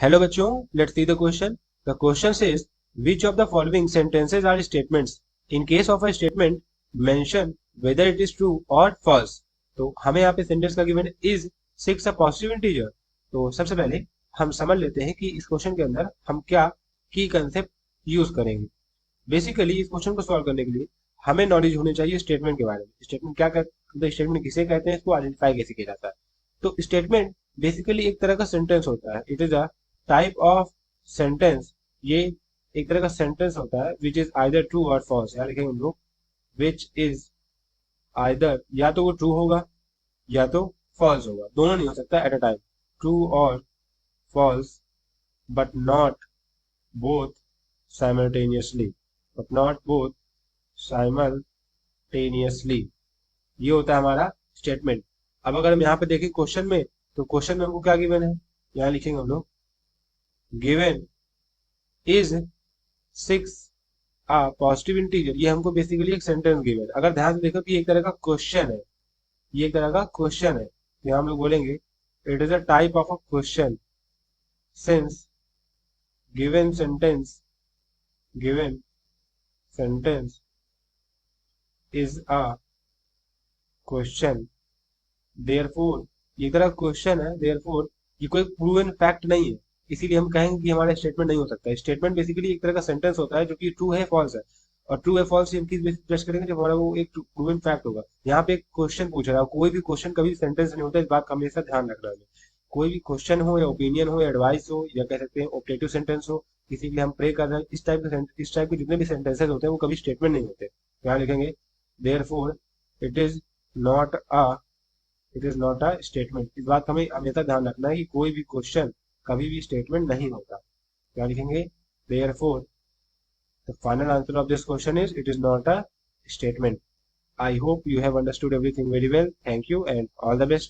Hello बच्चों, let's see the question. The question says, which of the following sentences are statements? In case of a statement, mention whether it is true or false. तो हमें यहाँ पे sentence का given is 6 a positive integer. तो सबसे पहले हम समझ लेते हैं कि इस क्वेश्चन के अंदर हम क्या की कंसेप्ट यूज करेंगे. बेसिकली इस क्वेश्चन को सॉल्व करने के लिए हमें नॉलेज होनी चाहिए स्टेटमेंट के बारे में. स्टेटमेंट क्या कहते हैं, स्टेटमेंट किसे कहते हैं, इसको आइडेंटिफाई कैसे किया जाता है. तो स्टेटमेंट बेसिकली एक तरह का सेंटेंस होता है. It is a type of sentence. ये एक तरह का सेंटेंस होता है विच इज आइदर ट्रू और फॉल्स. यार लिखेंगे हम लोग विच इज आइदर, या तो वो ट्रू होगा या तो फॉल्स होगा, दोनों नहीं हो सकता एट अ टाइम. ट्रू और false but not both simultaneously. But not both simultaneously, ये होता है हमारा स्टेटमेंट. अब अगर हम यहाँ पे देखें क्वेश्चन में, तो क्वेश्चन में हमको क्या गिवन है, यहाँ लिखेंगे हम लोग गिवन इज 6 पॉजिटिव इंटीजर. ये हमको बेसिकली एक सेंटेंस गिवन. अगर ध्यान से देखो तो ये एक तरह का क्वेश्चन है, ये एक तरह का क्वेश्चन है. तो यहाँ हम लोग बोलेंगे it is a type of a question since given sentence is a question. Therefore, ये तरह क्वेश्चन है. देयरफॉर ये कोई प्रूवन फैक्ट नहीं है, इसीलिए हम कहेंगे कि हमारा स्टेटमेंट नहीं हो सकता. स्टेटमेंट बेसिकली एक तरह का सेंटेंस होता है जो कि ट्रू है फॉल्स है. और ट्रू है फॉल्स हम किस बेसिस पे जज करेंगे, जब हमारा वो एक प्रूवन फैक्ट होगा. यहाँ पे एक क्वेश्चन पूछ रहा है. कोई भी क्वेश्चन कभी सेंटेंस नहीं होता, इस बात का हमेशा ध्यान रखना है. कोई भी क्वेश्चन हो या ओपिनियन हो या एडवाइस हो या कह सकते हैं ऑब्जेक्टिव सेंटेंस हो, किसी के लिए हम प्रे कर रहे हैं, इस टाइप के जितने भी सेंटेंसेस होते हैं वो कभी स्टेटमेंट नहीं होते. यहाँ लिखेंगे therefore it is not a it is not a statement. इस बात का हमें हमेशा ध्यान रखना है कि कोई भी क्वेश्चन कभी भी स्टेटमेंट नहीं होता. क्या लिखेंगे, therefore the final answer of this question is it is not a statement. I hope you have understood everything very well. Thank you and all the best.